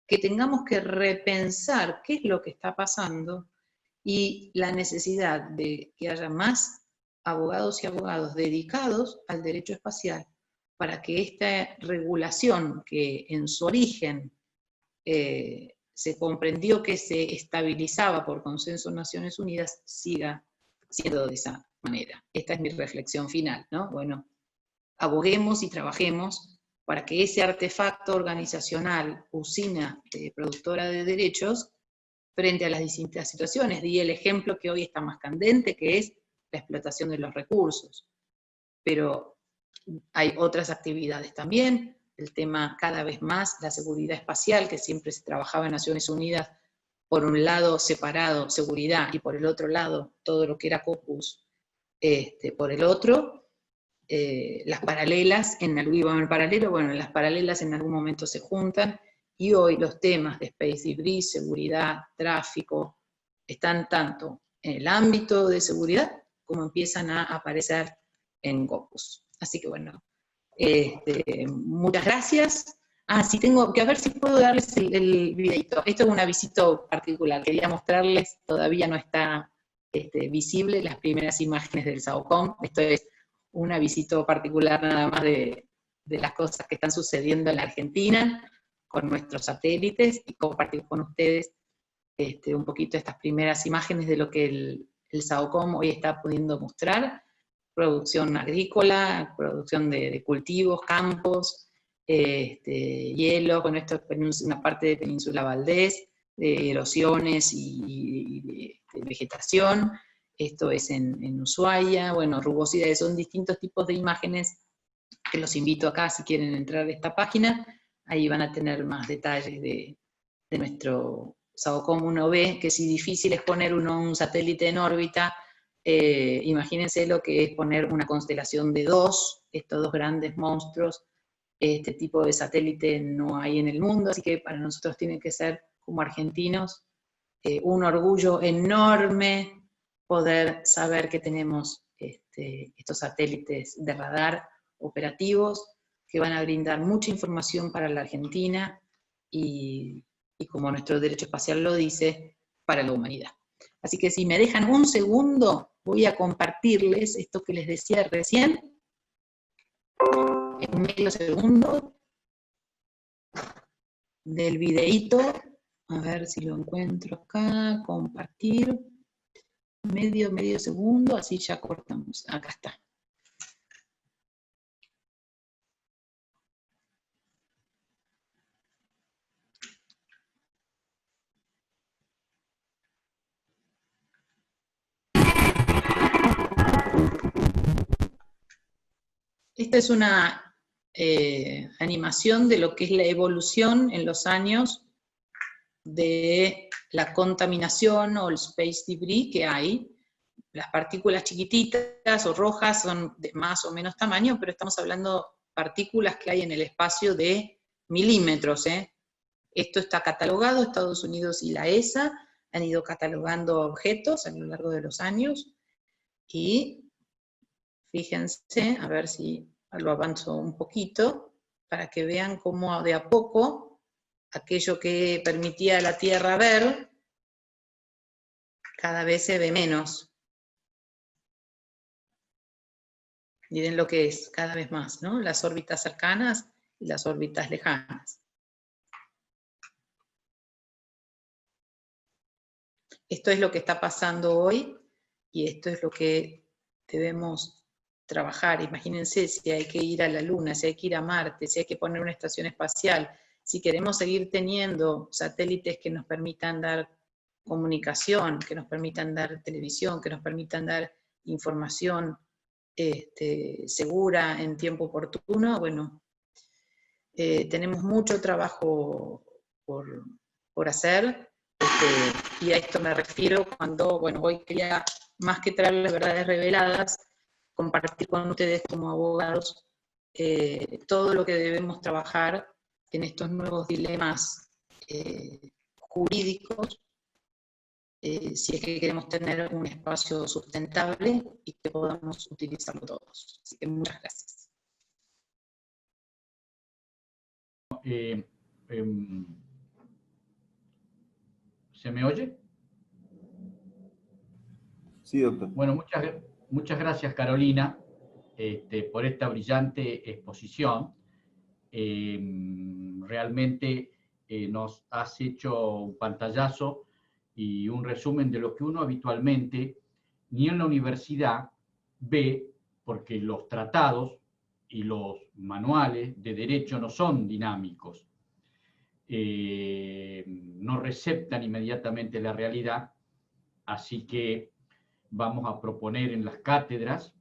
que tengamos que repensar qué es lo que está pasando y la necesidad de que haya más abogados y abogadas dedicados al derecho espacial para que esta regulación que en su origen se comprendió que se estabilizaba por consenso de Naciones Unidas, siga siendo de esa manera. Esta es mi reflexión final, ¿no? Bueno, aboguemos y trabajemos para que ese artefacto organizacional, usina productora de derechos, frente a las distintas situaciones. Di el ejemplo que hoy está más candente, que es la explotación de los recursos. Pero hay otras actividades también, el tema cada vez más, la seguridad espacial, que siempre se trabajaba en Naciones Unidas, por un lado separado, seguridad, y por el otro lado, todo lo que era COPUS, por el otro, las paralelas, en algún paralelo, bueno, las paralelas en algún momento se juntan, y hoy los temas de space debris, seguridad, tráfico, están tanto en el ámbito de seguridad como empiezan a aparecer en COPUS. Así que bueno, muchas gracias. Sí, tengo que ver si puedo darles el videito. Esto es un avisito particular, quería mostrarles, todavía no está visible las primeras imágenes del SAOCOM. Esto es un avisito particular nada más de las cosas que están sucediendo en la Argentina, con nuestros satélites, y compartir con ustedes un poquito estas primeras imágenes de lo que el SAOCOM hoy está pudiendo mostrar. Producción agrícola, producción de cultivos, campos, hielo, con esto es una parte de Península Valdés, de erosiones y de vegetación. Esto es en Ushuaia, bueno, rugosidades, son distintos tipos de imágenes que los invito acá si quieren entrar a esta página, ahí van a tener más detalles de nuestro SAOCOM 1B, que si difícil es poner un satélite en órbita, imagínense lo que es poner una constelación de estos dos grandes monstruos. Este tipo de satélite no hay en el mundo, así que para nosotros tiene que ser, como argentinos, un orgullo enorme poder saber que tenemos estos satélites de radar operativos que van a brindar mucha información para la Argentina y como nuestro derecho espacial lo dice, para la humanidad. Así que si me dejan un segundo, voy a compartirles esto que les decía recién, en medio segundo del videíto, a ver si lo encuentro acá, compartir, medio segundo, así ya cortamos, acá está. Esta es una animación de lo que es la evolución en los años de la contaminación o el space debris que hay. Las partículas chiquititas o rojas son de más o menos tamaño, pero estamos hablando de partículas que hay en el espacio de milímetros. Esto está catalogado, Estados Unidos y la ESA han ido catalogando objetos a lo largo de los años, y fíjense, a ver si lo avanzo un poquito, para que vean cómo de a poco, aquello que permitía a la Tierra ver, cada vez se ve menos. Miren lo que es, cada vez más, ¿no? Las órbitas cercanas y las órbitas lejanas. Esto es lo que está pasando hoy, y esto es lo que debemos trabajar. Imagínense si hay que ir a la Luna, si hay que ir a Marte, si hay que poner una estación espacial, si queremos seguir teniendo satélites que nos permitan dar comunicación, que nos permitan dar televisión, que nos permitan dar información segura en tiempo oportuno, bueno, tenemos mucho trabajo por hacer, y a esto me refiero cuando, bueno, hoy quería, más que traerles verdades reveladas, compartir con ustedes como abogados todo lo que debemos trabajar en estos nuevos dilemas jurídicos, si es que queremos tener un espacio sustentable y que podamos utilizarlo todos. Así que muchas gracias. ¿Se me oye? Sí, doctor. Bueno, muchas gracias, Carolina, por esta brillante exposición. Realmente nos has hecho un pantallazo y un resumen de lo que uno habitualmente ni en la universidad ve, porque los tratados y los manuales de derecho no son dinámicos, no receptan inmediatamente la realidad, así que vamos a proponer en las cátedras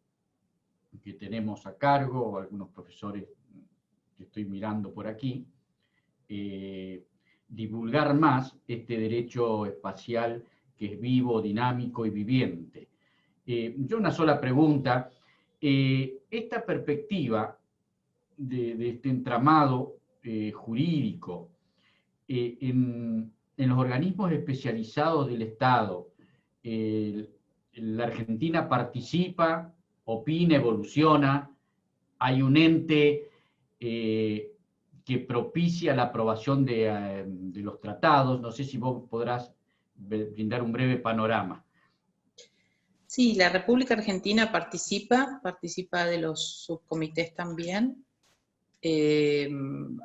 que tenemos a cargo, algunos profesores que estoy mirando por aquí, divulgar más este derecho espacial que es vivo, dinámico y viviente. Yo una sola pregunta, esta perspectiva de este entramado jurídico en los organismos especializados del Estado, la Argentina participa, opina, evoluciona, hay un ente que propicia la aprobación de los tratados. No sé si vos podrás brindar un breve panorama. Sí, la República Argentina participa de los subcomités también.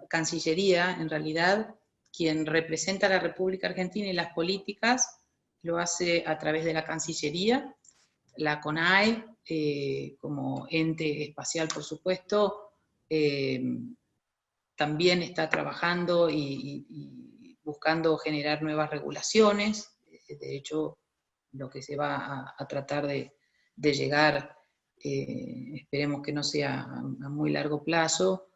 Cancillería, en realidad, quien representa a la República Argentina y las políticas, lo hace a través de la Cancillería, la CONAE, como ente espacial, por supuesto, también está trabajando y buscando generar nuevas regulaciones. De hecho, lo que se va a tratar de llegar, esperemos que no sea a muy largo plazo,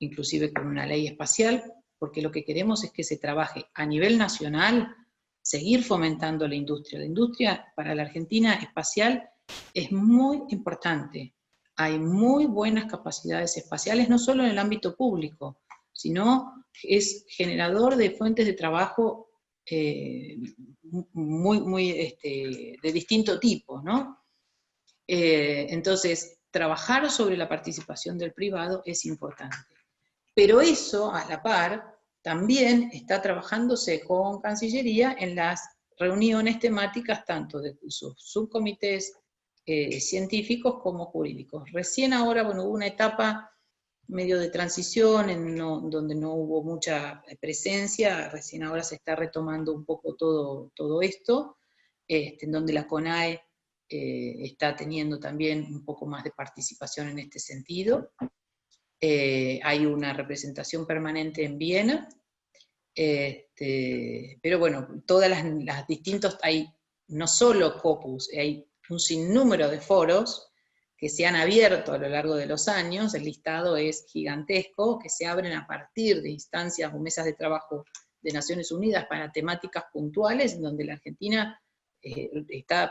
inclusive con una ley espacial, porque lo que queremos es que se trabaje a nivel nacional, seguir fomentando la industria. La industria para la Argentina espacial es muy importante. Hay muy buenas capacidades espaciales, no solo en el ámbito público, sino es generador de fuentes de trabajo de distinto tipo, ¿no? Entonces, trabajar sobre la participación del privado es importante. Pero eso, a la par, también está trabajándose con Cancillería en las reuniones temáticas tanto de sus subcomités científicos como jurídicos. Recién ahora, bueno, hubo una etapa medio de transición donde no hubo mucha presencia, recién ahora se está retomando un poco todo esto, en donde la CONAE está teniendo también un poco más de participación en este sentido. Hay una representación permanente en Viena, pero bueno, todas las distintos, hay no solo Scopus, hay un sinnúmero de foros que se han abierto a lo largo de los años, el listado es gigantesco, que se abren a partir de instancias o mesas de trabajo de Naciones Unidas para temáticas puntuales, en donde la Argentina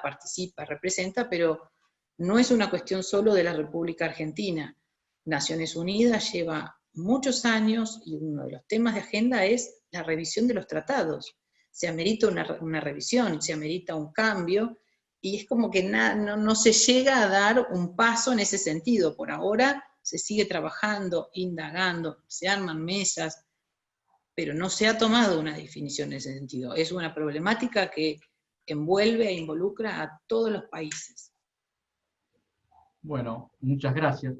participa, representa, pero no es una cuestión solo de la República Argentina. Naciones Unidas lleva muchos años y uno de los temas de agenda es la revisión de los tratados. Se amerita una revisión, se amerita un cambio, y es como que no se llega a dar un paso en ese sentido. Por ahora se sigue trabajando, indagando, se arman mesas, pero no se ha tomado una definición en ese sentido. Es una problemática que envuelve e involucra a todos los países. Bueno, muchas gracias.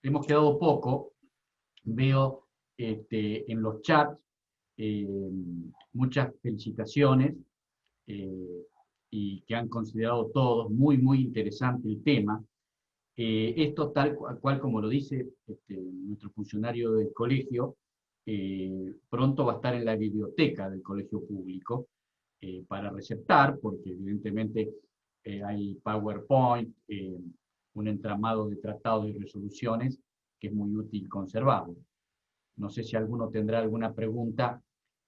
Hemos quedado poco. Veo en los chats muchas felicitaciones y que han considerado todos muy, muy interesante el tema. Esto tal cual como lo dice nuestro funcionario del colegio, pronto va a estar en la biblioteca del colegio público para receptar, porque evidentemente hay PowerPoint, un entramado de tratados y resoluciones que es muy útil conservarlo. No sé si alguno tendrá alguna pregunta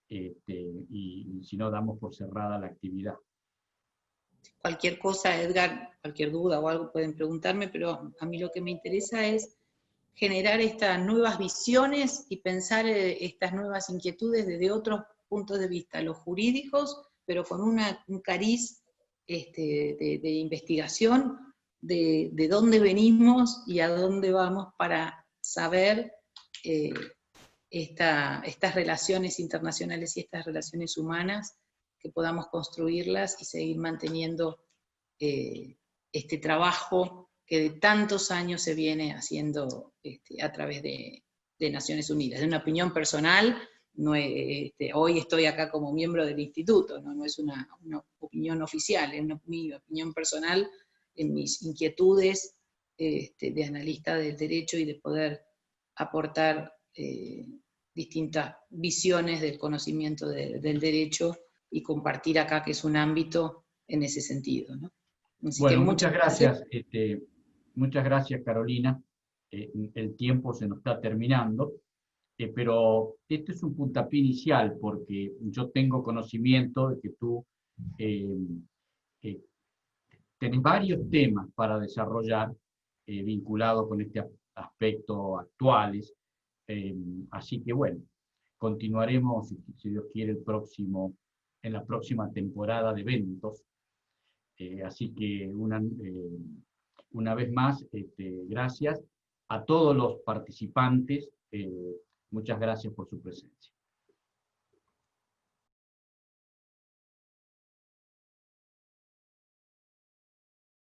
y si no, damos por cerrada la actividad. Cualquier cosa, Edgar, cualquier duda o algo pueden preguntarme, pero a mí lo que me interesa es generar estas nuevas visiones y pensar estas nuevas inquietudes desde otros puntos de vista, los jurídicos, pero con un cariz de investigación de dónde venimos y a dónde vamos para saber estas relaciones internacionales y estas relaciones humanas, que podamos construirlas y seguir manteniendo este trabajo que de tantos años se viene haciendo a través de Naciones Unidas. De una opinión personal, no hoy estoy acá como miembro del instituto, no es una opinión oficial, es mi opinión personal en mis inquietudes de analista del derecho y de poder aportar distintas visiones del conocimiento del derecho y compartir acá, que es un ámbito en ese sentido, ¿no? Así Bueno, que muchas gracias. Muchas gracias, Carolina. El tiempo se nos está terminando, pero este es un puntapié inicial porque yo tengo conocimiento de que tú eh, tenés varios temas para desarrollar vinculados con este aspecto actuales. Así que bueno, continuaremos, si Dios quiere, en la próxima temporada de eventos. Así que una vez más, gracias a todos los participantes. Muchas gracias por su presencia.